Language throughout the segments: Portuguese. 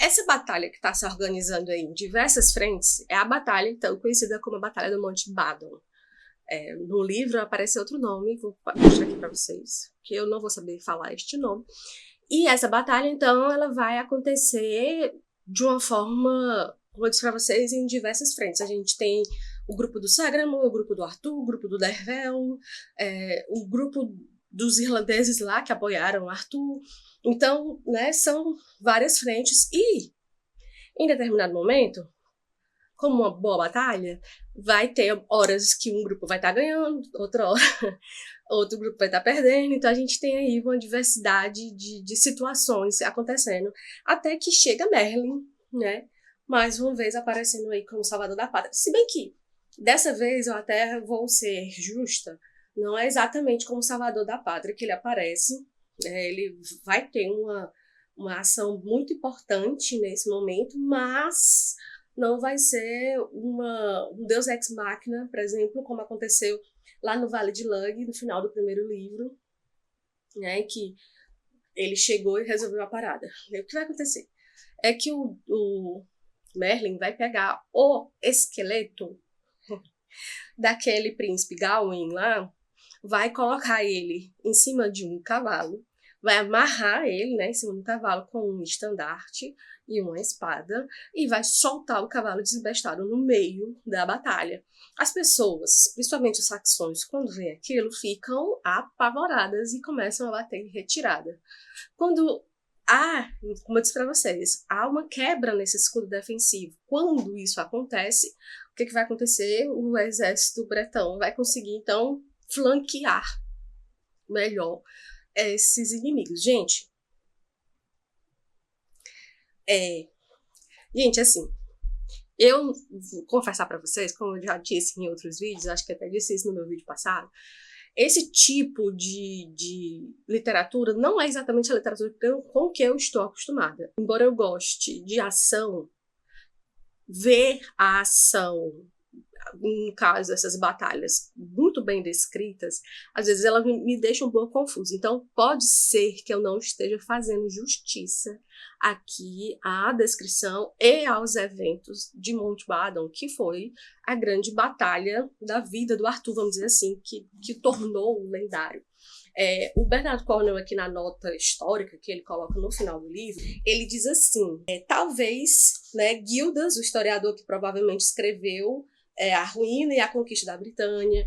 Essa batalha que está se organizando aí em diversas frentes é a batalha, então, conhecida como a Batalha do Monte Badon. No livro aparece outro nome, vou mostrar aqui para vocês, que eu não vou saber falar este nome. E essa batalha, então, ela vai acontecer de uma forma, como eu disse para vocês, em diversas frentes. A gente tem o grupo do Sagram, o grupo do Arthur, o grupo do Dervel, o grupo dos irlandeses lá que apoiaram o Arthur. Então, né, são várias frentes e, em determinado momento, como uma boa batalha, vai ter horas que um grupo vai estar ganhando, outra hora outro grupo vai estar perdendo, então a gente tem aí uma diversidade de situações acontecendo, até que chega Merlin, né, mais uma vez aparecendo aí como salvador da pátria. Se bem que, dessa vez, eu até vou ser justa, não é exatamente como salvador da pátria que ele aparece, ele vai ter uma ação muito importante nesse momento, mas não vai ser um Deus Ex Machina, por exemplo, como aconteceu lá no Vale de Lug, no final do primeiro livro, né, que ele chegou e resolveu a parada. E o que vai acontecer? É que o Merlin vai pegar o esqueleto daquele príncipe Gawain lá, vai colocar ele em cima de um cavalo, vai amarrar ele, né, em cima do cavalo com um estandarte e uma espada, e vai soltar o cavalo desembestado no meio da batalha. As pessoas, principalmente os saxões, quando veem aquilo, ficam apavoradas e começam a bater em retirada. Quando como eu disse para vocês, há uma quebra nesse escudo defensivo. Quando isso acontece, o que vai acontecer? O exército bretão vai conseguir, então, flanquear melhor esses inimigos. Gente, assim, eu vou confessar para vocês, como eu já disse em outros vídeos, acho que até disse isso no meu vídeo passado, esse tipo de literatura não é exatamente a literatura com que eu estou acostumada. Embora eu goste de ação, ver a ação, no caso, essas batalhas muito bem descritas, às vezes ela me deixa um pouco confusa. Então, pode ser que eu não esteja fazendo justiça aqui à descrição e aos eventos de Monte Badon, que foi a grande batalha da vida do Arthur, vamos dizer assim, que tornou-o lendário. O Bernard Cornwell, aqui na nota histórica que ele coloca no final do livro, ele diz assim, talvez, né, Gildas, o historiador que provavelmente escreveu a ruína e a conquista da Britânia,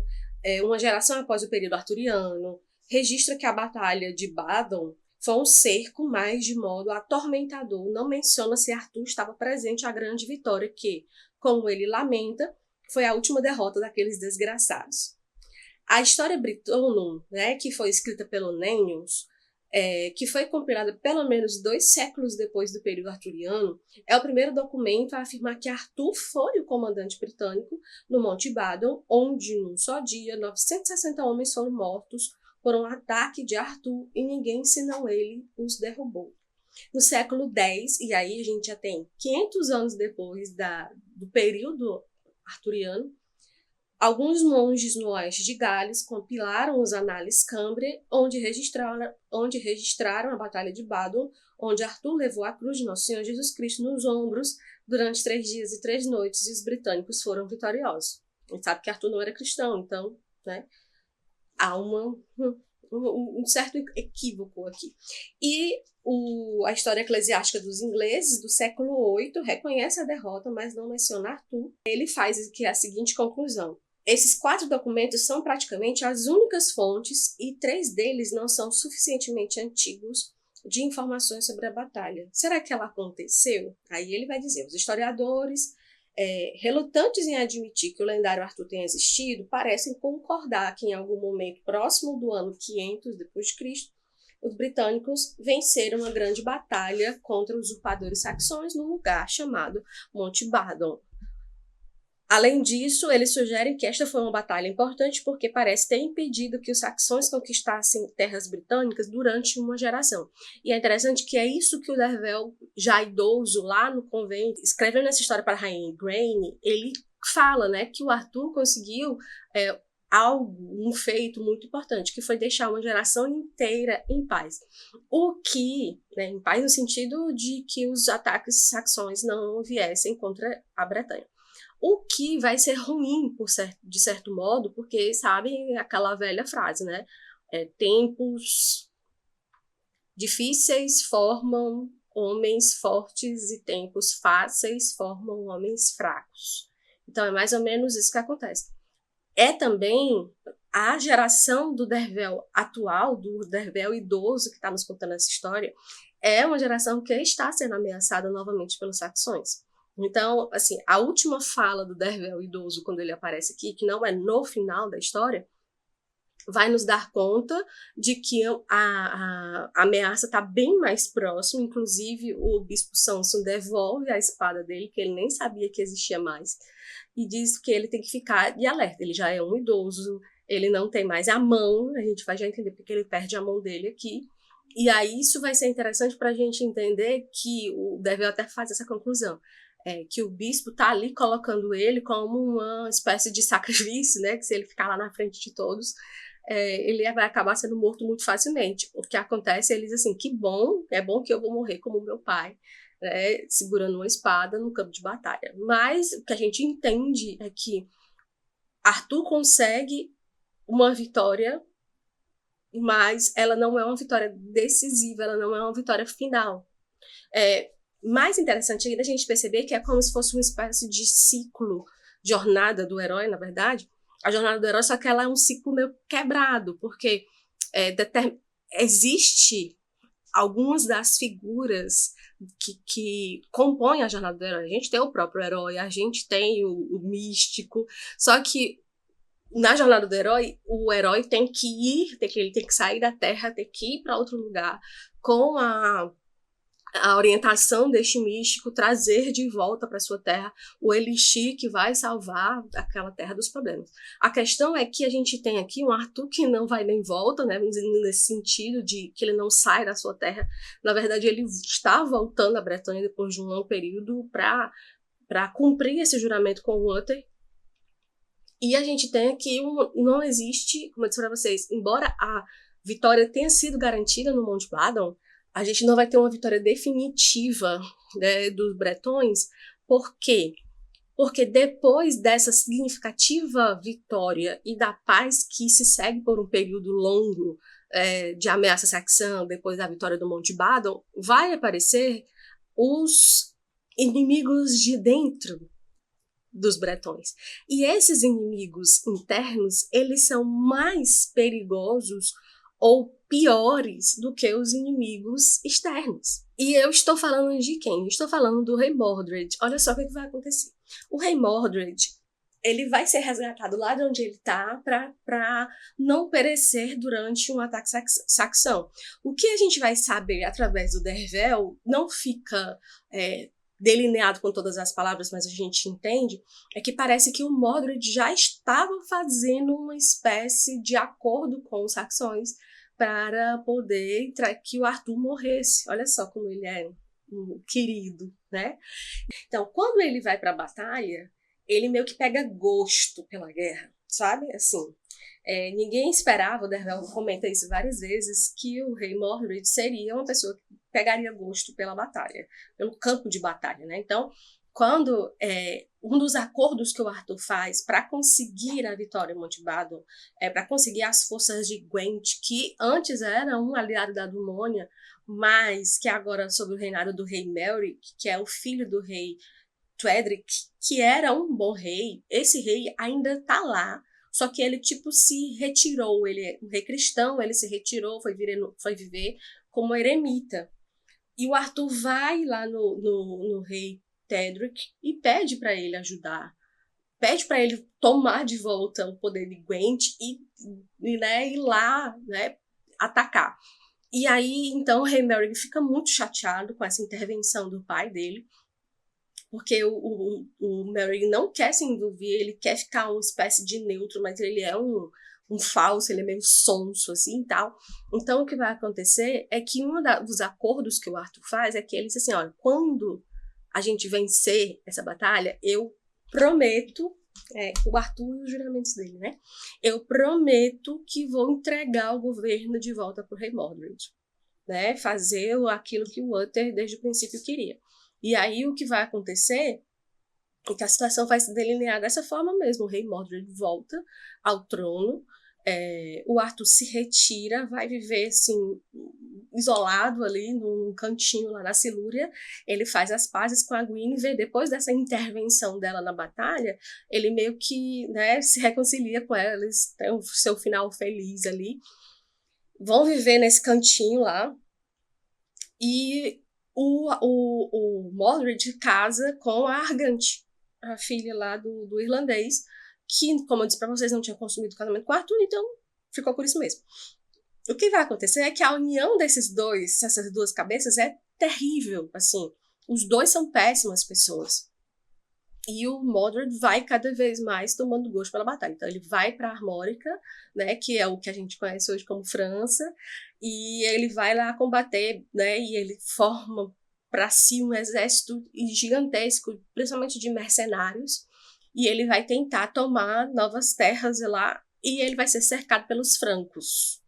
uma geração após o período arturiano, registra que a batalha de Badon foi um cerco, mas de modo atormentador. Não menciona se Arthur estava presente à grande vitória que, como ele lamenta, foi a última derrota daqueles desgraçados. A história Brittonum, né, que foi escrita pelo Nennius, que foi compilada pelo menos 2 séculos depois do período arturiano, é o primeiro documento a afirmar que Arthur foi o comandante britânico no Monte Badon, onde, num só dia, 960 homens foram mortos por um ataque de Arthur e ninguém senão ele os derrubou. No século X, e aí a gente já tem 500 anos depois do período arturiano, alguns monges no oeste de Gales compilaram os Análises Cambriae, onde registraram a Batalha de Badon, onde Arthur levou a cruz de Nosso Senhor Jesus Cristo nos ombros durante 3 dias e 3 noites, e os britânicos foram vitoriosos. A gente sabe que Arthur não era cristão, então, né, há um certo equívoco aqui. E a história eclesiástica dos ingleses, do século VIII, reconhece a derrota, mas não menciona Arthur. Ele faz a seguinte conclusão. Esses 4 documentos são praticamente as únicas fontes e 3 deles não são suficientemente antigos de informações sobre a batalha. Será que ela aconteceu? Aí ele vai dizer, os historiadores, relutantes em admitir que o lendário Arthur tenha existido, parecem concordar que em algum momento próximo do ano 500 d.C., os britânicos venceram uma grande batalha contra os usurpadores saxões num lugar chamado Monte Badon. Além disso, eles sugerem que esta foi uma batalha importante porque parece ter impedido que os saxões conquistassem terras britânicas durante uma geração. E é interessante que é isso que o Dervel, já idoso lá no convento, escrevendo essa história para a rainha Graine, ele fala, né, que o Arthur conseguiu um feito muito importante, que foi deixar uma geração inteira em paz. O que, né, em paz no sentido de que os ataques saxões não viessem contra a Bretanha. O que vai ser ruim, de certo modo, porque, sabe, aquela velha frase, né? Tempos difíceis formam homens fortes e tempos fáceis formam homens fracos. Então, é mais ou menos isso que acontece. É também a geração do Dervel atual, do Dervel idoso que está nos contando essa história, é uma geração que está sendo ameaçada novamente pelos saxões. Então, assim, a última fala do Dervel idoso, quando ele aparece aqui, que não é no final da história, vai nos dar conta de que a ameaça está bem mais próxima. Inclusive, o bispo Samson devolve a espada dele, que ele nem sabia que existia mais, e diz que ele tem que ficar de alerta. Ele já é um idoso, ele não tem mais a mão, a gente vai já entender porque ele perde a mão dele aqui. E aí isso vai ser interessante para a gente entender que o Dervel até faz essa conclusão. Que o bispo está ali colocando ele como uma espécie de sacrifício, né? Que se ele ficar lá na frente de todos, ele vai acabar sendo morto muito facilmente. O que acontece, ele diz assim, que bom, é bom que eu vou morrer como meu pai, né, segurando uma espada no campo de batalha. Mas o que a gente entende é que Arthur consegue uma vitória, mas ela não é uma vitória decisiva, ela não é uma vitória final. Mais interessante ainda a gente perceber que é como se fosse uma espécie de ciclo, jornada do herói, na verdade, a jornada do herói, só que ela é um ciclo meio quebrado, porque existe algumas das figuras que compõem a jornada do herói. A gente tem o próprio herói, a gente tem o místico, só que na jornada do herói, o herói tem que ele tem que sair da Terra, tem que ir para outro lugar, com a orientação deste místico, trazer de volta para sua terra o elixir que vai salvar aquela terra dos problemas. A questão é que a gente tem aqui um Arthur que não vai nem volta, né, nesse sentido de que ele não sai da sua terra. Na verdade, ele está voltando à Bretanha depois de um longo período para cumprir esse juramento com o Uther. E a gente tem aqui, não existe, como eu disse para vocês, embora a vitória tenha sido garantida no Monte Badon, a gente não vai ter uma vitória definitiva, né, dos bretões. Por quê? Porque depois dessa significativa vitória e da paz que se segue por um período longo de ameaça saxã, depois da vitória do Monte Badon, vai aparecer os inimigos de dentro dos bretões. E esses inimigos internos, eles são mais perigosos ou piores do que os inimigos externos. E eu estou falando de quem? Estou falando do rei Mordred. Olha só o que vai acontecer. O rei Mordred, ele vai ser resgatado lá de onde ele está para não perecer durante um ataque saxão. O que a gente vai saber através do Dervel não fica delineado com todas as palavras, mas a gente entende, é que parece que o Mordred já estava fazendo uma espécie de acordo com os saxões para poder que o Arthur morresse. Olha só como ele é um querido, né? Então, quando ele vai para a batalha, ele meio que pega gosto pela guerra, sabe? Assim, ninguém esperava, o Dervel comenta isso várias vezes, que o rei Mordred seria uma pessoa que pegaria gosto pela batalha, pelo campo de batalha, né? Então, quando um dos acordos que o Arthur faz para conseguir a vitória em Monte Badon, para conseguir as forças de Gwent, que antes era um aliado da Dumônia, mas que agora sob o reinado do rei Melric, que é o filho do rei Tuedric, que era um bom rei, esse rei ainda está lá, só que ele se retirou, ele é um rei cristão, ele se retirou, foi viver como eremita. E o Arthur vai lá no rei Tedric e pede para ele ajudar, pede para ele tomar de volta o poder de Gwent e ir lá, né, atacar. E aí, então, o rei Merry fica muito chateado com essa intervenção do pai dele, porque o Merry não quer se envolver, ele quer ficar uma espécie de neutro, mas ele é um falso, ele é meio sonso, assim, e tal. Então, o que vai acontecer é que um dos acordos que o Arthur faz é que ele diz assim, olha, quando a gente vencer essa batalha, eu prometo O Arthur e os juramentos dele, né? Eu prometo que vou entregar o governo de volta pro rei Mordred, né? Fazer aquilo que o Uther desde o princípio queria. E aí o que vai acontecer é que a situação vai se delinear dessa forma mesmo. O rei Mordred volta ao trono, o Arthur se retira, vai viver assim, isolado ali num cantinho lá na Silúria. Ele faz as pazes com a Guinevere. Depois dessa intervenção dela na batalha, ele meio que, né, se reconcilia com ela. Eles têm o seu final feliz ali. Vão viver nesse cantinho lá. E o Mordred casa com a Argante, a filha lá do irlandês, que, como eu disse pra vocês, não tinha consumido o casamento com o Arthur, então ficou por isso mesmo. O que vai acontecer é que a união dessas duas cabeças é terrível, assim. Os dois são péssimas pessoas. E o Mordred vai cada vez mais tomando gosto pela batalha. Então ele vai para Armórica, né, que é o que a gente conhece hoje como França, e ele vai lá combater, né, e ele forma para si um exército gigantesco, principalmente de mercenários, e ele vai tentar tomar novas terras lá, e ele vai ser cercado pelos francos.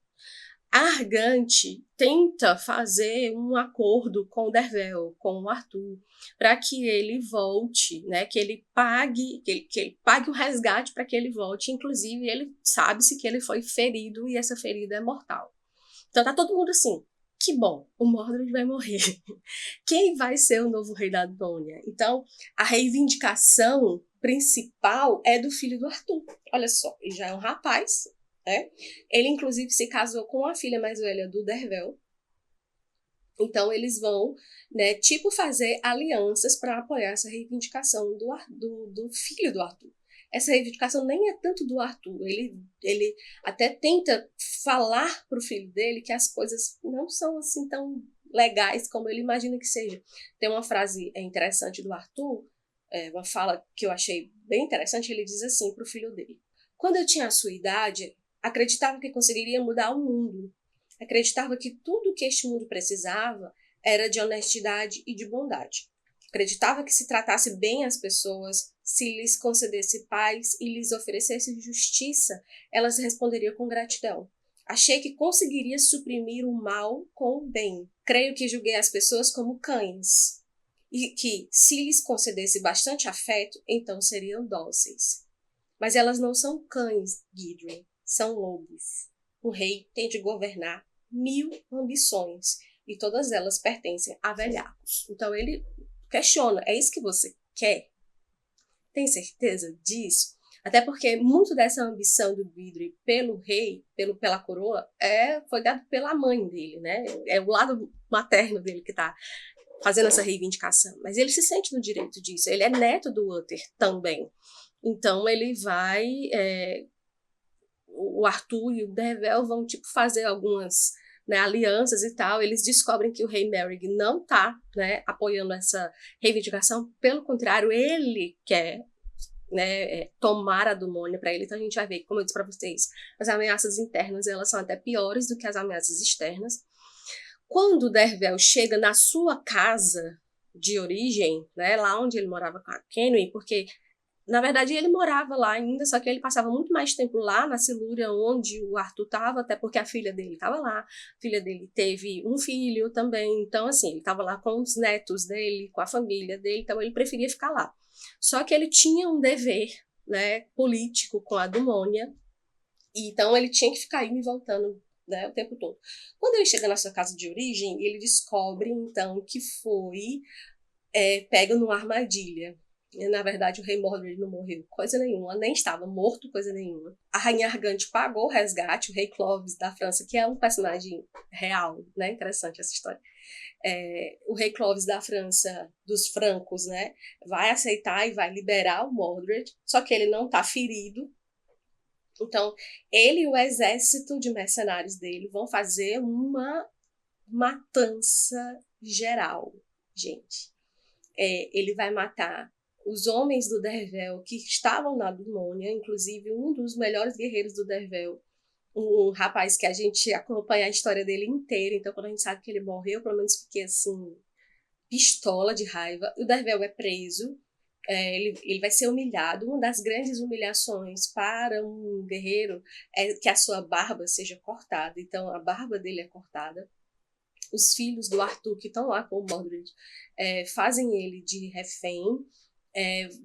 Argante tenta fazer um acordo com o Dervel, com o Arthur, para que ele volte, né, que ele pague o resgate para que ele volte. Inclusive, ele sabe-se que ele foi ferido e essa ferida é mortal. Então tá todo mundo assim, que bom, o Mordred vai morrer. Quem vai ser o novo rei da Adônia? Então, a reivindicação principal é do filho do Arthur. Olha só, ele já é um rapaz, né? Ele, inclusive, se casou com a filha mais velha do Dervel. Então, eles vão, né, fazer alianças para apoiar essa reivindicação do filho do Arthur. Essa reivindicação nem é tanto do Arthur. Ele até tenta falar para o filho dele que as coisas não são assim tão legais como ele imagina que seja. Tem uma frase interessante do Arthur, uma fala que eu achei bem interessante. Ele diz assim para o filho dele: quando eu tinha a sua idade, acreditava que conseguiria mudar o mundo. Acreditava que tudo que este mundo precisava era de honestidade e de bondade. Acreditava que se tratasse bem as pessoas, se lhes concedesse paz e lhes oferecesse justiça, elas responderiam com gratidão. Achei que conseguiria suprimir o mal com o bem. Creio que julguei as pessoas como cães, e que, se lhes concedesse bastante afeto, então seriam dóceis. Mas elas não são cães, Gudrun, são lobos. O rei tem de governar 1000 ambições, e todas elas pertencem a velhacos. Então ele questiona, é isso que você quer? Tem certeza disso? Até porque muito dessa ambição do Gudrun pelo rei, pela coroa, foi dado pela mãe dele, né? É o lado materno dele que está fazendo essa reivindicação. Mas ele se sente no direito disso. Ele é neto do Uther também. Então ele vai... o Arthur e o Dervel vão fazer algumas, né, alianças e tal. Eles descobrem que o rei Merrig não está, né, apoiando essa reivindicação. Pelo contrário, ele quer, né, tomar a Dumônia para ele. Então a gente vai ver, como eu disse para vocês, as ameaças internas elas são até piores do que as ameaças externas. Quando o Dervel chega na sua casa de origem, né, lá onde ele morava com a Kenwyn, porque na verdade ele morava lá ainda, só que ele passava muito mais tempo lá na Silúria, onde o Arthur estava, até porque a filha dele estava lá. A filha dele teve um filho também, então assim, ele estava lá com os netos dele, com a família dele, então ele preferia ficar lá. Só que ele tinha um dever, né, político com a Dumônia, e então ele tinha que ficar indo e voltando, né, o tempo todo. Quando ele chega na sua casa de origem, ele descobre então que foi pego numa armadilha. Na verdade, o rei Mordred não morreu coisa nenhuma, nem estava morto coisa nenhuma. A rainha Argante pagou o resgate, o rei Clovis da França, que é um personagem real, né? Interessante essa história. O rei Clovis da França, dos francos, né? Vai aceitar e vai liberar o Mordred, só que ele não está ferido. Então, ele e o exército de mercenários dele vão fazer uma matança geral, gente. Ele vai matar os homens do Dervel que estavam na Dumônia, inclusive um dos melhores guerreiros do Dervel, um rapaz que a gente acompanha a história dele inteira, então quando a gente sabe que ele morreu, pelo menos fiquei assim, pistola de raiva. O Dervel é preso, ele vai ser humilhado. Uma das grandes humilhações para um guerreiro é que a sua barba seja cortada. Então, a barba dele é cortada. Os filhos do Arthur, que estão lá com o Mordred, fazem ele de refém,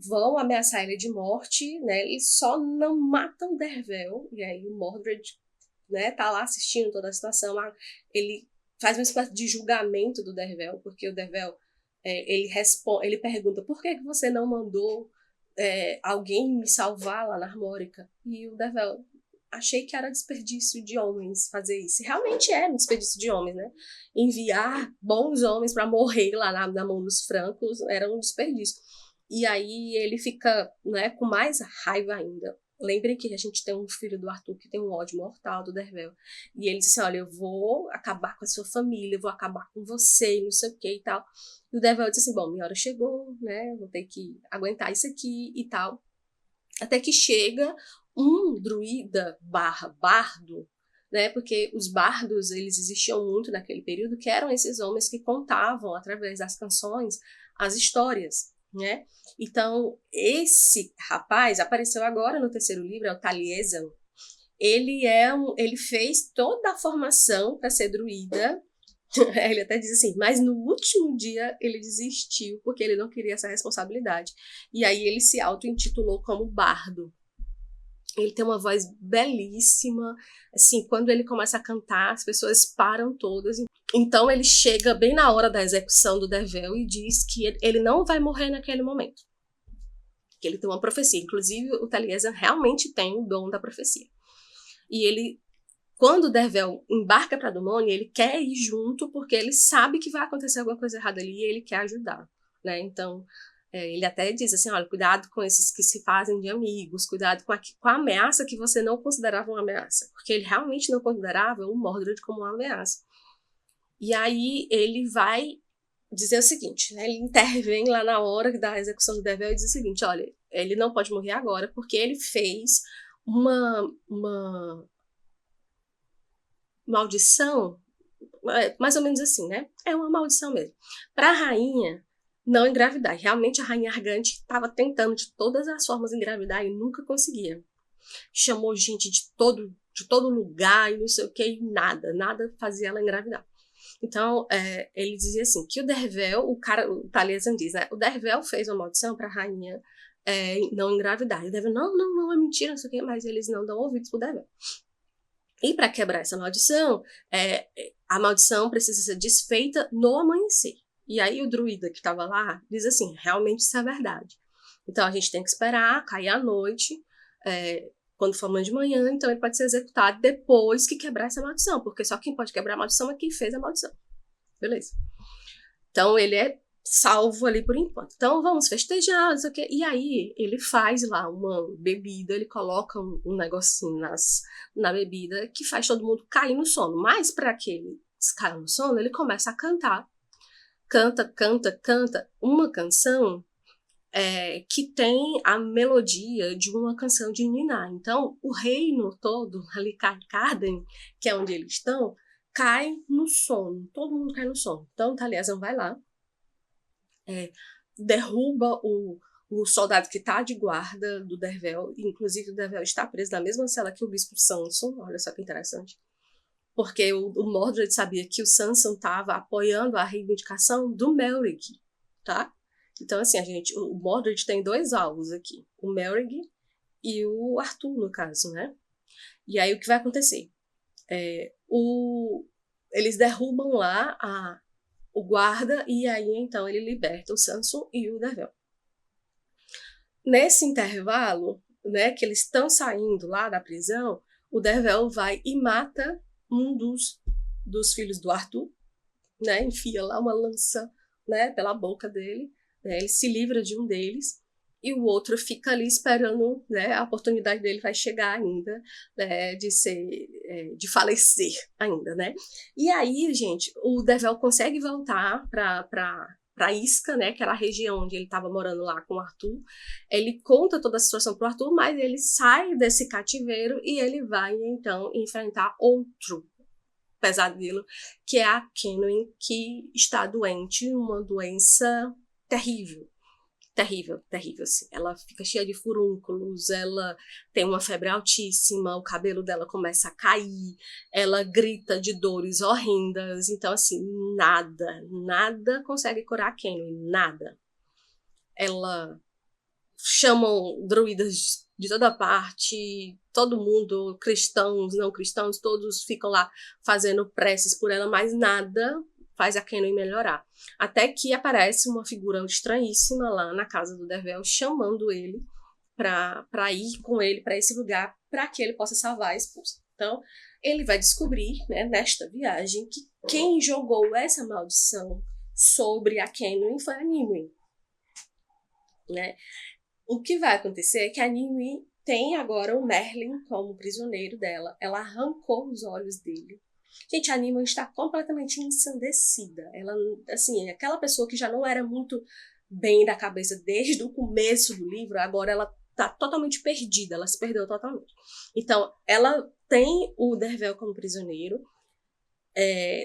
vão ameaçar ele de morte, né? E só não matam Dervel. E aí o Mordred, né, tá lá assistindo toda a situação. Ele faz uma espécie de julgamento do Dervel, porque o Dervel ele pergunta: por que você não mandou alguém me salvar lá na Armórica? E o Dervel: achei que era desperdício de homens fazer isso. E realmente é um desperdício de homens, né? Enviar bons homens para morrer lá na mão dos francos era um desperdício. E aí ele fica, né, com mais raiva ainda. Lembrem que a gente tem um filho do Arthur que tem um ódio mortal do Dervel. E ele disse: olha, eu vou acabar com a sua família, eu vou acabar com você, não sei o que e tal. E o Dervel disse assim: bom, minha hora chegou, né? Vou ter que aguentar isso aqui e tal. Até que chega um druida bardo, né? Porque os bardos, eles existiam muito naquele período, que eram esses homens que contavam, através das canções, as histórias, né? Então, esse rapaz apareceu agora no terceiro livro, é o Taliesin. Ele fez toda a formação para ser druida. Ele até diz assim: mas no último dia ele desistiu porque ele não queria essa responsabilidade. E aí ele se auto-intitulou como bardo. Ele tem uma voz belíssima, assim, quando ele começa a cantar, as pessoas param todas. Então ele chega bem na hora da execução do Dervel e diz que ele não vai morrer naquele momento. Que ele tem uma profecia. Inclusive, o Taliesin realmente tem o dom da profecia. E ele, quando o Dervel embarca para Dumont, ele quer ir junto porque ele sabe que vai acontecer alguma coisa errada ali e ele quer ajudar, né? Então, ele até diz assim: olha, cuidado com esses que se fazem de amigos, cuidado com a ameaça que você não considerava uma ameaça, porque ele realmente não considerava o Mordred como uma ameaça. E aí ele vai dizer o seguinte, né? Ele intervém lá na hora da execução do Dervel e diz o seguinte: olha, ele não pode morrer agora porque ele fez uma maldição, mais ou menos assim, né? É uma maldição mesmo. Para a rainha não engravidar. E realmente a rainha Argante estava tentando de todas as formas engravidar e nunca conseguia. Chamou gente de todo lugar e não sei o que, e nada fazia ela engravidar. Então, ele dizia assim, que o Dervel, o Taliesin diz, né? O Dervel fez uma maldição para a rainha não engravidar. E o Dervel: não, é mentira, não sei o que, mas eles não dão ouvidos pro Dervel. E para quebrar essa maldição, a maldição precisa ser desfeita no amanhecer. E aí o druida que estava lá diz assim: realmente isso é verdade. Então a gente tem que esperar cair a noite, quando for amanhã de manhã, então ele pode ser executado depois que quebrar essa maldição, porque só quem pode quebrar a maldição é quem fez a maldição. Beleza. Então ele é salvo ali por enquanto. Então vamos festejar, não sei o quê. E aí ele faz lá uma bebida, ele coloca um negocinho na bebida que faz todo mundo cair no sono. Mas para que ele caia no sono, ele começa a cantar. Canta uma canção que tem a melodia de uma canção de Niná. Então o reino todo, ali Carden, que é onde eles estão, cai no sono. Todo mundo cai no sono. Então o Taliesin vai lá, derruba o soldado que está de guarda do Dervel. Inclusive o Dervel está preso na mesma cela que o bispo Sanson. Olha só que interessante. Porque o Mordred sabia que o Sanson estava apoiando a reivindicação do Melrig, tá? Então, assim, o Mordred tem dois alvos aqui, o Melrig e o Arthur, no caso, né? E aí o que vai acontecer? Eles derrubam lá o guarda e aí então ele liberta o Sanson e o Dervel. Nesse intervalo, né, que eles estão saindo lá da prisão, o Dervel vai e mata um dos filhos do Arthur, né, enfia lá uma lança, né, pela boca dele, né, ele se livra de um deles e o outro fica ali esperando, né, a oportunidade dele vai chegar ainda, né, de falecer ainda, né. E aí, gente, o Dervel consegue voltar para Isca, né, que era a região onde ele estava morando lá com o Arthur. Ele conta toda a situação para o Arthur, mas ele sai desse cativeiro e ele vai, então, enfrentar outro pesadelo, que é a Kenwyn, que está doente, uma doença terrível. terrível, terrível, assim. Ela fica cheia de furúnculos, ela tem uma febre altíssima, o cabelo dela começa a cair, ela grita de dores horrendas. Então, assim, nada consegue curar a Kenway, nada. Ela chamam druidas de toda parte, todo mundo, cristãos, não cristãos, todos ficam lá fazendo preces por ela, mas nada faz a Kenway melhorar. Até que aparece uma figura estranhíssima lá na casa do Dervel, chamando ele para ir com ele para esse lugar, para que ele possa salvar a esposa. Então, ele vai descobrir, né, nesta viagem, que quem jogou essa maldição sobre a Kenway foi a Nimue, né? O que vai acontecer é que a Nimue tem agora o Merlin como prisioneiro dela. Ela arrancou os olhos dele. Gente, a Nimue está completamente ensandecida. Ela, assim, aquela pessoa que já não era muito bem da cabeça desde o começo do livro, agora ela está totalmente perdida, ela se perdeu totalmente. Então, ela tem o Dervel como prisioneiro.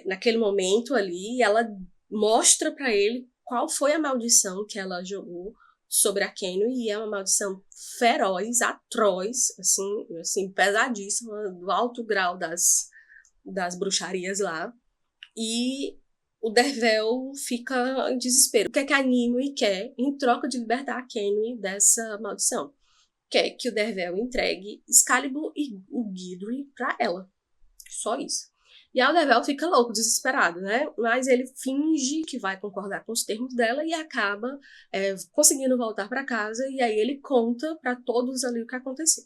Naquele momento ali, ela mostra para ele qual foi a maldição que ela jogou sobre a Kenway, e é uma maldição feroz, atroz, assim pesadíssima, do alto grau das bruxarias lá. E o Dervel fica em desespero. O que é que a Nimue quer em troca de libertar a Kenway dessa maldição? Quer que o Dervel entregue Excalibur e o Guidry para ela. Só isso. E aí o Dervel fica louco, desesperado, né? Mas ele finge que vai concordar com os termos dela e acaba conseguindo voltar para casa, e aí ele conta para todos ali o que aconteceu.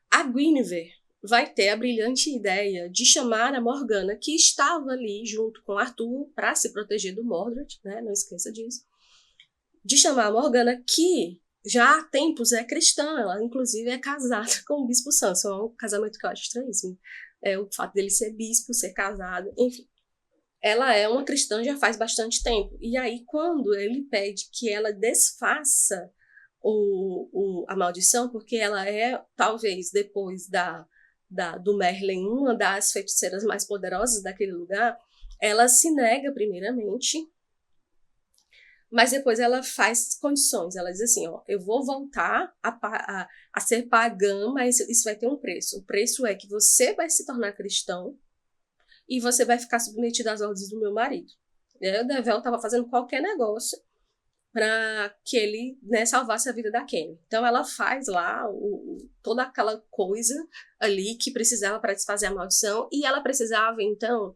A Guinevere vai ter a brilhante ideia de chamar a Morgana, que estava ali junto com Arthur para se proteger do Mordred, né? Não esqueça disso. De chamar a Morgana, que já há tempos é cristã, ela inclusive é casada com o Bispo Sanson, é um casamento que eu acho estranhíssimo. O fato dele ser bispo, ser casado, enfim. Ela é uma cristã já faz bastante tempo. E aí, quando ele pede que ela desfaça a maldição, porque ela é, talvez, depois do Merlin, uma das feiticeiras mais poderosas daquele lugar, ela se nega primeiramente, mas depois ela faz condições. Ela diz assim, ó, eu vou voltar a ser pagã, mas isso vai ter um preço. O preço é que você vai se tornar cristão e você vai ficar submetido às ordens do meu marido. E aí o Dervel estava fazendo qualquer negócio para que ele, né, salvasse a vida da Kenway. Então ela faz lá toda aquela coisa ali que precisava para desfazer a maldição, e ela precisava, então...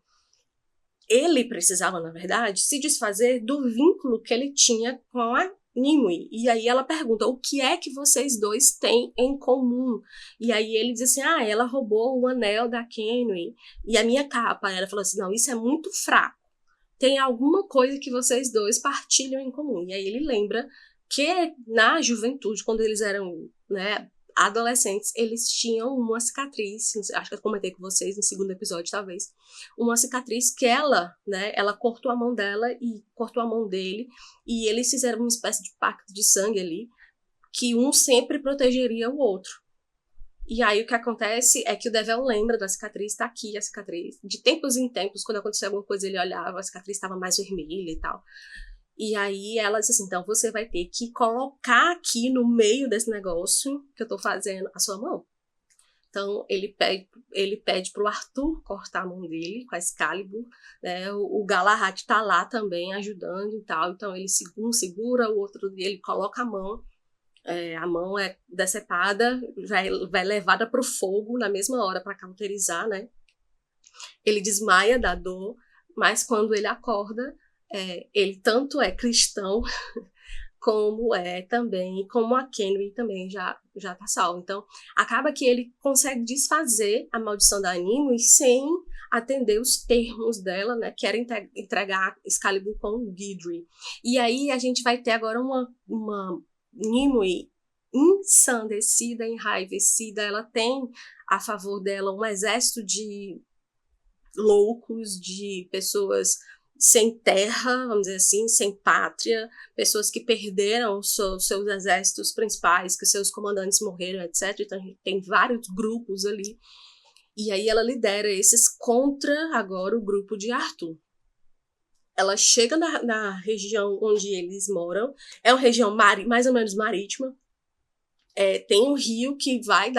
Ele precisava, na verdade, se desfazer do vínculo que ele tinha com a Nimue. E aí ela pergunta, o que é que vocês dois têm em comum? E aí ele diz assim, ela roubou o anel da Kenway e a minha capa. Ela falou assim, não, isso é muito fraco. Tem alguma coisa que vocês dois partilham em comum. E aí ele lembra que na juventude, quando eles eram, né, adolescentes, eles tinham uma cicatriz, acho que eu comentei com vocês no segundo episódio, talvez, uma cicatriz que ela cortou a mão dela e cortou a mão dele, e eles fizeram uma espécie de pacto de sangue ali, que um sempre protegeria o outro. E aí o que acontece é que o Dervel lembra da cicatriz, tá aqui a cicatriz. De tempos em tempos, quando acontecia alguma coisa, ele olhava, a cicatriz estava mais vermelha e tal. E aí ela disse assim, então você vai ter que colocar aqui no meio desse negócio que eu tô fazendo a sua mão. Então ele pede pro Arthur cortar a mão dele com a Excalibur, né? O Galahad tá lá também ajudando e tal. Então um segura, o outro ele coloca a mão é decepada, vai levada pro fogo na mesma hora para cauterizar, né? Ele desmaia da dor, mas quando ele acorda, ele tanto é cristão como a Kenway também já tá salvo. Então, acaba que ele consegue desfazer a maldição da Nimue sem atender os termos dela, né? Que era entregar Excalibur com o Guidry. E aí a gente vai ter agora uma Nimue ensandecida, enraivecida. Ela tem a favor dela um exército de loucos, de pessoas sem terra, vamos dizer assim, sem pátria, pessoas que perderam seus exércitos principais, que seus comandantes morreram, etc. Então a gente tem vários grupos ali. E aí ela lidera esses contra agora o grupo de Arthur. ela chega na região onde eles moram, é uma região mais ou menos marítima, tem um rio que vai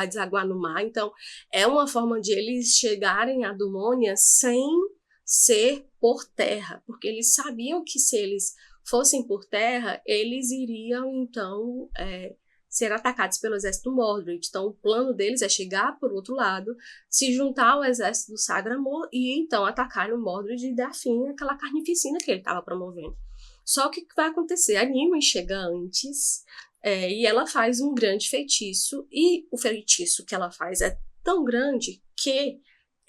desaguar no mar, então é uma forma de eles chegarem a Dumônia sem ser por terra, porque eles sabiam que se eles fossem por terra, eles iriam então ser atacados pelo exército do Mordred. Então o plano deles é chegar por outro lado, se juntar ao exército do Sagramor e então atacar o Mordred e dar fim àquela carnificina que ele estava promovendo. Só que o que vai acontecer? A Nimue chega antes, e ela faz um grande feitiço, e o feitiço que ela faz é tão grande que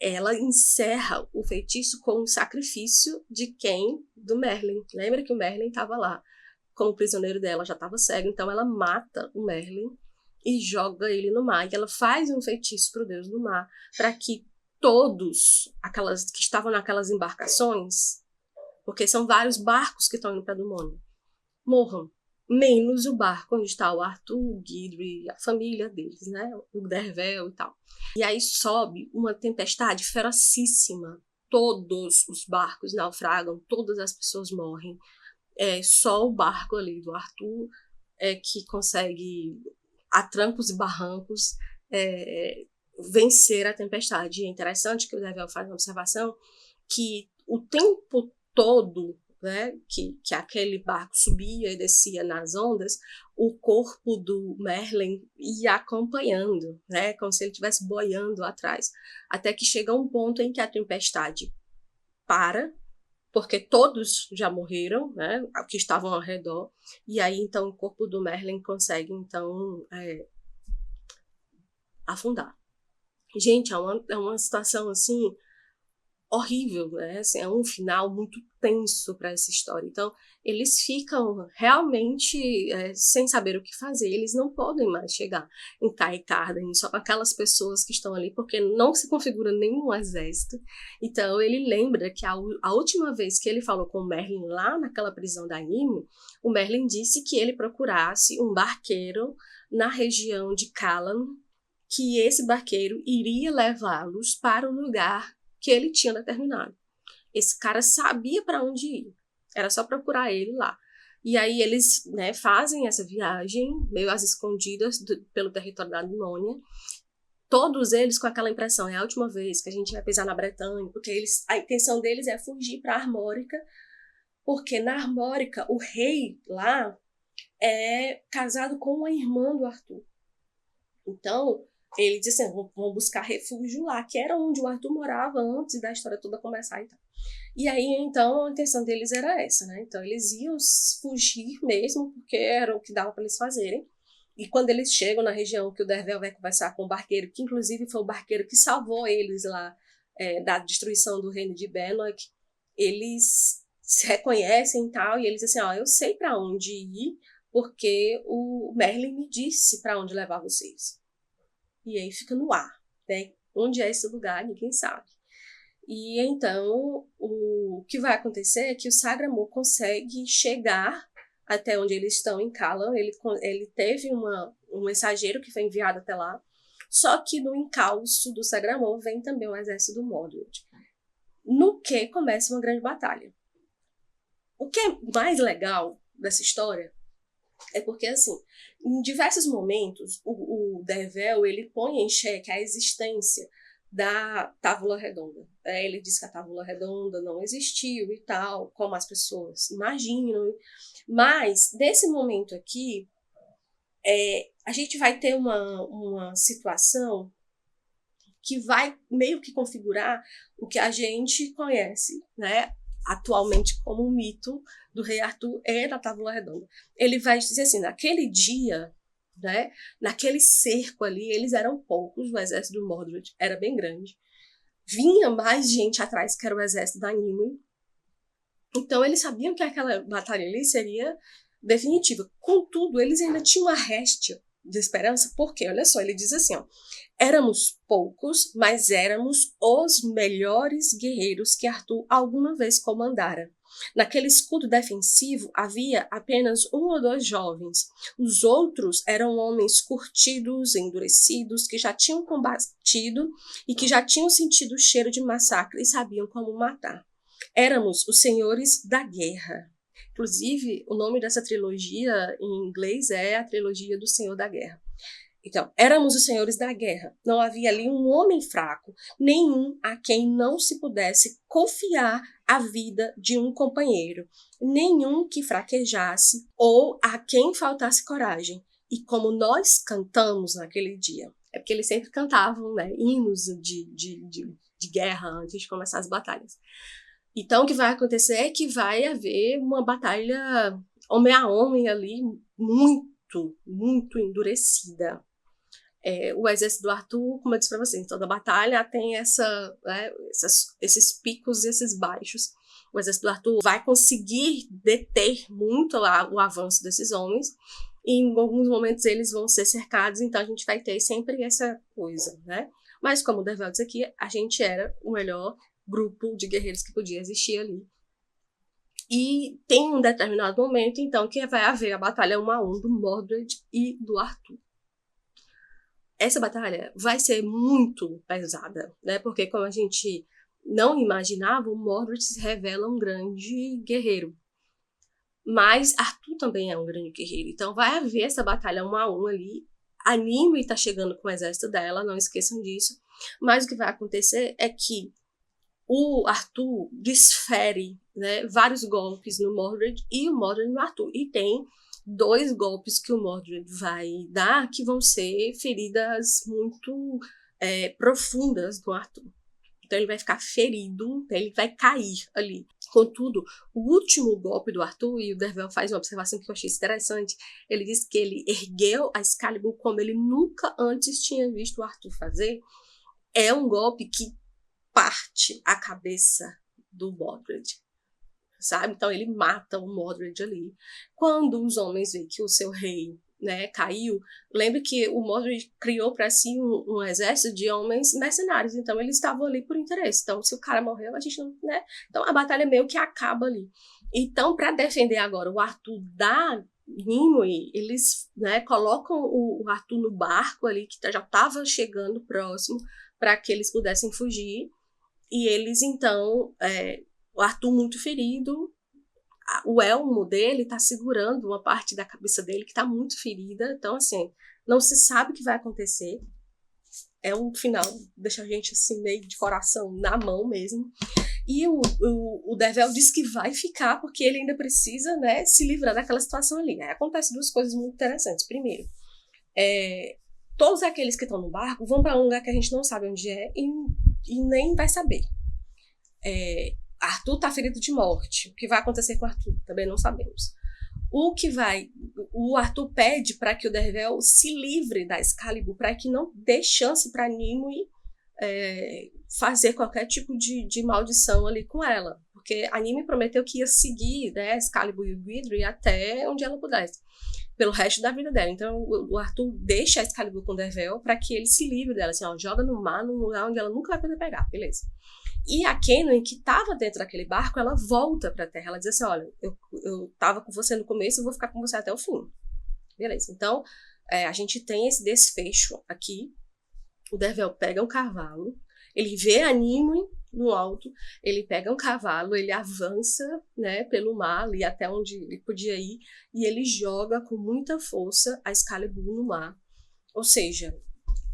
ela encerra o feitiço com o sacrifício de quem? Do Merlin. Lembra que o Merlin estava lá como prisioneiro dela, já estava cego, então ela mata o Merlin e joga ele no mar. E ela faz um feitiço para o deus do mar, para que todos aquelas que estavam naquelas embarcações, porque são vários barcos que estão indo para Dumônia, morram. Menos o barco onde está o Arthur, o Gidry, a família deles, né? O Dervel e tal. E aí sobe uma tempestade ferocíssima. Todos os barcos naufragam, todas as pessoas morrem. Só o barco ali do Arthur que consegue, a trancos e barrancos, vencer a tempestade. E é interessante que o Dervel faz uma observação que o tempo todo, né, que aquele barco subia e descia nas ondas, o corpo do Merlin ia acompanhando, né, como se ele estivesse boiando atrás, até que chega um ponto em que a tempestade para, porque todos já morreram, né, que estavam ao redor, e aí então o corpo do Merlin consegue então afundar. Gente, é uma situação assim horrível, né? Assim, é um final muito tenso para essa história. Então, eles ficam realmente sem saber o que fazer. Eles não podem mais chegar em Cae-Carden só com aquelas pessoas que estão ali, porque não se configura nenhum exército. Então, ele lembra que a última vez que ele falou com o Merlin lá naquela prisão da Nimue, o Merlin disse que ele procurasse um barqueiro na região de Callan, que esse barqueiro iria levá-los para o lugar que ele tinha determinado. Esse cara sabia para onde ir. Era só procurar ele lá. E aí eles, né, fazem essa viagem, meio às escondidas pelo território da Dumônia. Todos eles com aquela impressão, é a última vez que a gente vai pisar na Bretanha, porque a intenção deles é fugir para a Armórica, porque na Armórica o rei lá é casado com uma irmã do Arthur. Então, ele disse assim, vão buscar refúgio lá, que era onde o Arthur morava antes da história toda começar e tal. E aí, então, a intenção deles era essa, né? Então, eles iam fugir mesmo, porque era o que dava para eles fazerem. E quando eles chegam na região que o Dervel vai conversar com o barqueiro, que inclusive foi o barqueiro que salvou eles lá da destruição do reino de Bennock, eles se reconhecem e tal, e eles dizem assim, eu sei para onde ir, porque o Merlin me disse para onde levar vocês. E aí fica no ar, né? Onde é esse lugar, ninguém sabe. E então, o que vai acontecer é que o Sagramor consegue chegar até onde eles estão em Callan. Ele teve um mensageiro que foi enviado até lá, só que no encalço do Sagramor vem também o exército do Mordred. No que começa uma grande batalha. O que é mais legal dessa história é porque, assim, em diversos momentos, o Dervel, ele põe em xeque a existência da Távola Redonda. Ele diz que a Távola Redonda não existiu e tal, como as pessoas imaginam. Mas, nesse momento aqui, a gente vai ter uma situação que vai meio que configurar o que a gente conhece, né, atualmente como um mito do rei Arthur da Távola Redonda. Ele vai dizer assim, naquele dia, né, naquele cerco ali, eles eram poucos, o exército do Mordred era bem grande, vinha mais gente atrás, que era o exército da Nimue, então eles sabiam que aquela batalha ali seria definitiva. Contudo, eles ainda tinham uma réstia de esperança, porque, olha só, ele diz assim, éramos poucos, mas éramos os melhores guerreiros que Arthur alguma vez comandara. Naquele escudo defensivo havia apenas 1 ou 2 jovens. Os outros eram homens curtidos, endurecidos, que já tinham combatido e que já tinham sentido o cheiro de massacre e sabiam como matar. Éramos os Senhores da Guerra. Inclusive, o nome dessa trilogia em inglês é a trilogia do Senhor da Guerra. Então, éramos os senhores da guerra. Não havia ali um homem fraco, nenhum a quem não se pudesse confiar a vida de um companheiro, nenhum que fraquejasse ou a quem faltasse coragem. E como nós cantamos naquele dia, é porque eles sempre cantavam, né, hinos de guerra antes de começar as batalhas. Então, o que vai acontecer é que vai haver uma batalha homem a homem ali, muito endurecida. O exército do Arthur, como eu disse para vocês, toda batalha tem esses picos e esses baixos. O exército do Arthur vai conseguir deter muito o avanço desses homens, e em alguns momentos eles vão ser cercados, então a gente vai ter sempre essa coisa, né? Mas como o Dervel disse aqui, a gente era o melhor grupo de guerreiros que podia existir ali. E tem um determinado momento, então, que vai haver a batalha 1 a 1 do Mordred e do Arthur. Essa batalha vai ser muito pesada, né? Porque como a gente não imaginava, o Mordred se revela um grande guerreiro. Mas Arthur também é um grande guerreiro. Então vai haver essa batalha 1 a 1 ali. A Nimue está chegando com o exército dela, não esqueçam disso. Mas o que vai acontecer é que o Arthur desfere, né, vários golpes no Mordred e o Mordred no Arthur. E tem 2 golpes que o Mordred vai dar que vão ser feridas muito profundas do Arthur. Então ele vai ficar ferido, ele vai cair ali. Contudo, o último golpe do Arthur, e o Dervel faz uma observação que eu achei interessante, ele diz que ele ergueu a Excalibur como ele nunca antes tinha visto o Arthur fazer. É um golpe que parte a cabeça do Mordred, sabe? Então ele mata o Mordred ali. Quando os homens veem que o seu rei, né, caiu, lembre que o Mordred criou para si um exército de homens mercenários, então eles estavam ali por interesse. Então se o cara morreu, a gente não, né? Então a batalha meio que acaba ali. Então para defender agora o Arthur da Nimue, eles, né, colocam o Arthur no barco ali que já estava chegando próximo para que eles pudessem fugir. E eles então, o Arthur muito ferido, o elmo dele tá segurando uma parte da cabeça dele que tá muito ferida. Então, assim, não se sabe o que vai acontecer. É um final, deixa a gente assim, meio de coração na mão mesmo. E o Dervel diz que vai ficar porque ele ainda precisa, né, se livrar daquela situação ali. Aí acontece 2 coisas muito interessantes. Primeiro, todos aqueles que estão no barco vão para um lugar que a gente não sabe onde é e nem vai saber. Arthur tá ferido de morte. O que vai acontecer com Arthur? Também não sabemos. O Arthur pede para que o Dervel se livre da Excalibur, para que não dê chance para Nimue fazer qualquer tipo de maldição ali com ela. Porque a Nimue prometeu que ia seguir, né, Excalibur e o Guidry até onde ela pudesse, pelo resto da vida dela. Então o Arthur deixa a Excalibur com o Dervel para que ele se livre dela, assim, ó, joga no mar, num lugar onde ela nunca vai poder pegar, beleza. E a Kaenwen, que estava dentro daquele barco, ela volta para a Terra. Ela diz assim, olha, eu estava com você no começo, eu vou ficar com você até o fim. Beleza, então a gente tem esse desfecho aqui. O Dervel pega um cavalo, ele vê a Nimue no alto, ele pega um cavalo, ele avança, né, pelo mar ali até onde ele podia ir, e ele joga com muita força a Excalibur no mar. Ou seja,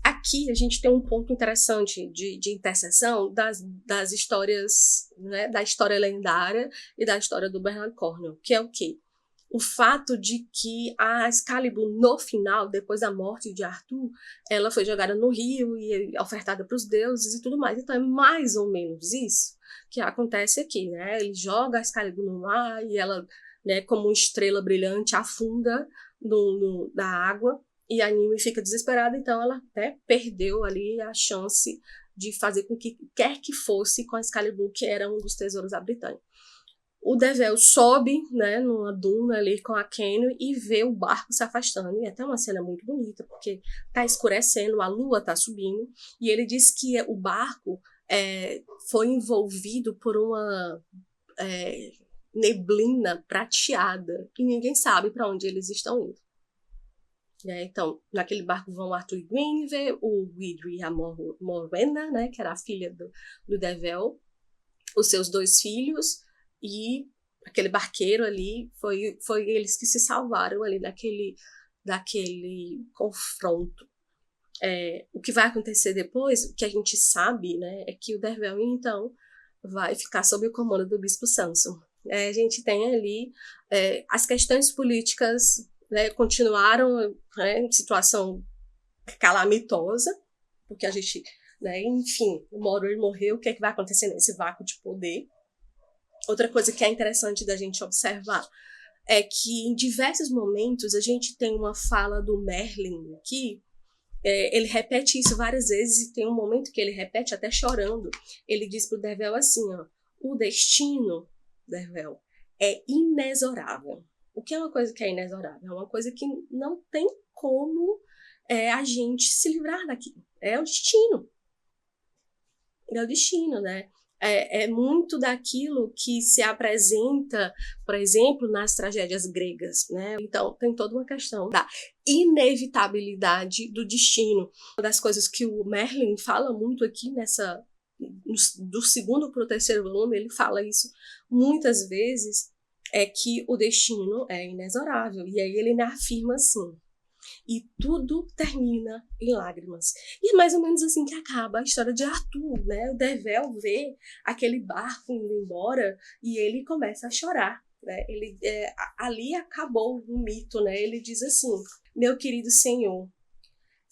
aqui a gente tem um ponto interessante de interseção das histórias, né, da história lendária e da história do Bernard Cornwell, que é o quê? O fato de que a Excalibur, no final, depois da morte de Arthur, ela foi jogada no rio e ofertada para os deuses e tudo mais. Então é mais ou menos isso que acontece aqui, né? Ele joga a Excalibur no mar e ela, né, como uma estrela brilhante, afunda na água. E a Nimue fica desesperada, então ela até perdeu ali a chance de fazer com que quer que fosse com a Excalibur, que era um dos tesouros da Britânia. O Dervel sobe, né, numa duna ali com a Kaenwen e vê o barco se afastando. E é até uma cena muito bonita, porque tá escurecendo, a lua tá subindo, e ele diz que o barco foi envolvido por uma neblina prateada, e ninguém sabe para onde eles estão indo. Então, naquele barco vão Arthur e Guinevere, o Guidry e a Morwenna, né, que era a filha do Dervel, os seus 2 filhos e aquele barqueiro ali, foi eles que se salvaram ali daquele confronto. O que vai acontecer depois, o que a gente sabe, né, é que o Dervel, então, vai ficar sob o comando do Bispo Samson. A gente tem ali as questões políticas, né, continuaram, né, em situação calamitosa, porque a gente, né, enfim, o Moro morreu, o que é que vai acontecer nesse vácuo de poder? Outra coisa que é interessante da gente observar é que em diversos momentos a gente tem uma fala do Merlin aqui, ele repete isso várias vezes e tem um momento que ele repete até chorando. Ele diz para o Dervel assim, ó, o destino, Dervel, é inexorável. O que é uma coisa que é inexorável? É uma coisa que não tem como a gente se livrar daquilo. É o destino. É o destino, né? É muito daquilo que se apresenta, por exemplo, nas tragédias gregas, né? Então, tem toda uma questão da inevitabilidade do destino. Uma das coisas que o Merlin fala muito aqui do segundo para o terceiro volume, ele fala isso muitas vezes, é que o destino é inexorável. E aí ele afirma assim, e tudo termina em lágrimas. E é mais ou menos assim que acaba a história de Arthur, né? O Dervel vê aquele barco indo embora e ele começa a chorar, né? Ali acabou o mito, né? Ele diz assim, meu querido senhor,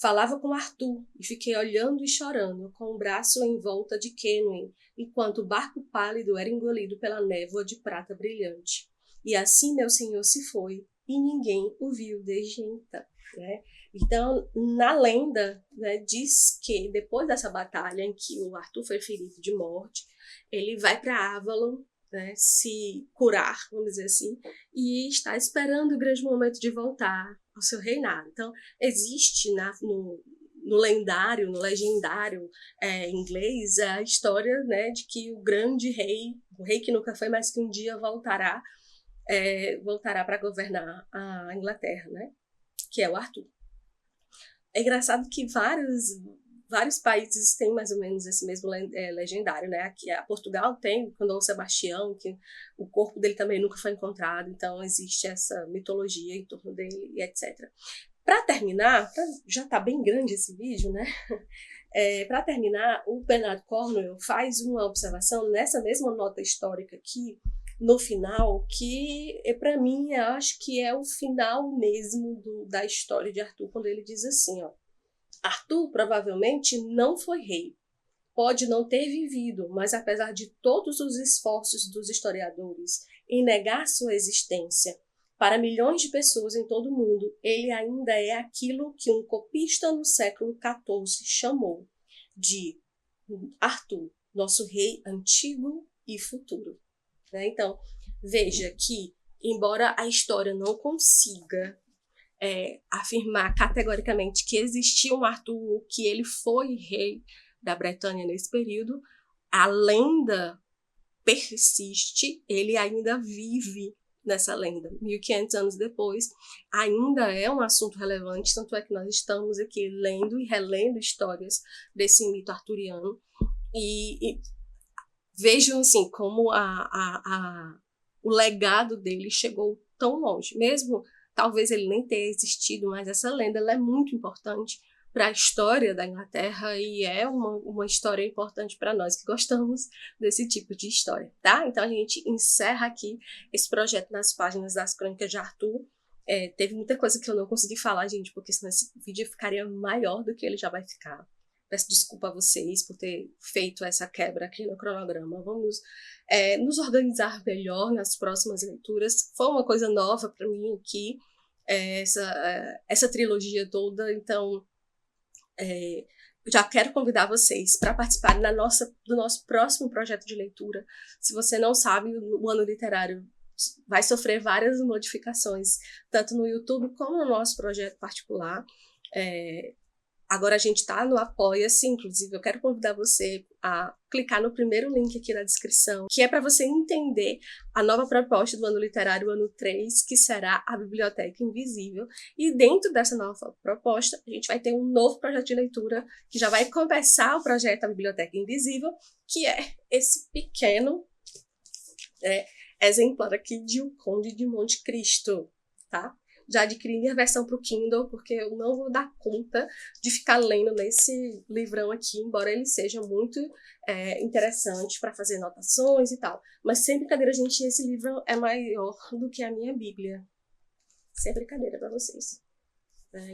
falava com Arthur e fiquei olhando e chorando, com o braço em volta de Kenwyn, enquanto o barco pálido era engolido pela névoa de prata brilhante. E assim meu senhor se foi, e ninguém o viu desde então. Né? Então, na lenda, né, diz que depois dessa batalha em que o Arthur foi ferido de morte, ele vai para Avalon, né, se curar, vamos dizer assim, e está esperando o grande momento de voltar ao seu reinado. Então, existe no lendário, no legendário inglês, a história, né, de que o grande rei, o rei que nunca foi, mas que um dia voltará para governar a Inglaterra, né? Que é o Arthur. É engraçado que vários países têm mais ou menos esse mesmo legendário, né? Aqui, Portugal tem o Dom Sebastião, que o corpo dele também nunca foi encontrado, então existe essa mitologia em torno dele e etc. Para terminar, já está bem grande esse vídeo, né? Para terminar, o Bernard Cornwell faz uma observação nessa mesma nota histórica aqui, no final, que para mim eu acho que é o final mesmo da história de Arthur, quando ele diz assim, ó, Arthur provavelmente não foi rei, pode não ter vivido, mas apesar de todos os esforços dos historiadores em negar sua existência para milhões de pessoas em todo o mundo, ele ainda é aquilo que um copista no século XIV chamou de Arthur, nosso rei antigo e futuro. Então, veja que, embora a história não consiga afirmar categoricamente que existia um Arthur, que ele foi rei da Bretanha nesse período, a lenda persiste, ele ainda vive nessa lenda. 1500 anos depois, ainda é um assunto relevante, tanto é que nós estamos aqui lendo e relendo histórias desse mito arturiano e vejam assim como o legado dele chegou tão longe, mesmo talvez ele nem tenha existido, mas essa lenda ela é muito importante para a história da Inglaterra e é uma história importante para nós que gostamos desse tipo de história, tá? Então a gente encerra aqui esse projeto nas páginas das Crônicas de Arthur. Teve muita coisa que eu não consegui falar, gente, porque senão esse vídeo ficaria maior do que ele já vai ficar. Peço desculpa a vocês por ter feito essa quebra aqui no cronograma. Vamos nos organizar melhor nas próximas leituras. Foi uma coisa nova para mim aqui, essa trilogia toda. Então, já quero convidar vocês para participarem do nosso próximo projeto de leitura. Se você não sabe, o Ano Literário vai sofrer várias modificações, tanto no YouTube como no nosso projeto particular. Agora a gente está no Apoia-se, inclusive eu quero convidar você a clicar no primeiro link aqui na descrição, que é para você entender a nova proposta do ano literário, ano 3, que será a Biblioteca Invisível. E dentro dessa nova proposta, a gente vai ter um novo projeto de leitura, que já vai começar o projeto A Biblioteca Invisível, que é esse pequeno exemplar aqui de O Conde de Monte Cristo, tá? Já adquiri minha versão para o Kindle, porque eu não vou dar conta de ficar lendo nesse livrão aqui, embora ele seja muito interessante para fazer anotações e tal. Mas sem brincadeira, gente, esse livro é maior do que a minha Bíblia. Sem brincadeira para vocês.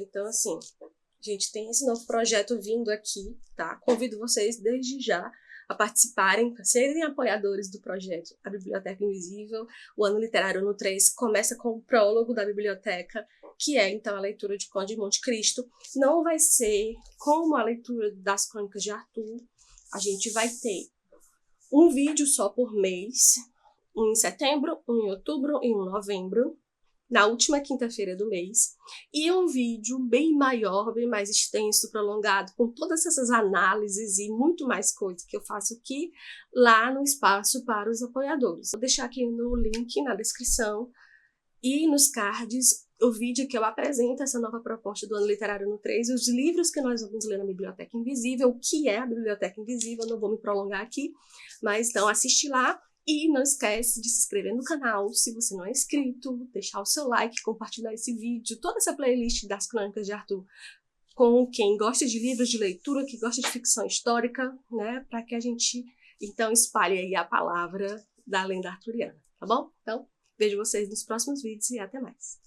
Então, assim, a gente tem esse novo projeto vindo aqui, tá? Convido vocês desde já a participarem, a serem apoiadores do projeto A Biblioteca Invisível. O ano literário ano 3 começa com o prólogo da biblioteca, que é, então, a leitura de Conde de Monte Cristo. Não vai ser como a leitura das Crônicas de Arthur. A gente vai ter um vídeo só por mês, um em setembro, um em outubro e um em novembro, na última quinta-feira do mês, e um vídeo bem maior, bem mais extenso, prolongado, com todas essas análises e muito mais coisas que eu faço aqui, lá no espaço para os apoiadores. Vou deixar aqui no link na descrição e nos cards o vídeo que eu apresento essa nova proposta do ano literário no 3, os livros que nós vamos ler na Biblioteca Invisível, o que é a Biblioteca Invisível, não vou me prolongar aqui, mas então assiste lá. E não esquece de se inscrever no canal, se você não é inscrito, deixar o seu like, compartilhar esse vídeo, toda essa playlist das Crônicas de Arthur com quem gosta de livros de leitura, que gosta de ficção histórica, né, para que a gente, então, espalhe aí a palavra da lenda arturiana, tá bom? Então, vejo vocês nos próximos vídeos e até mais.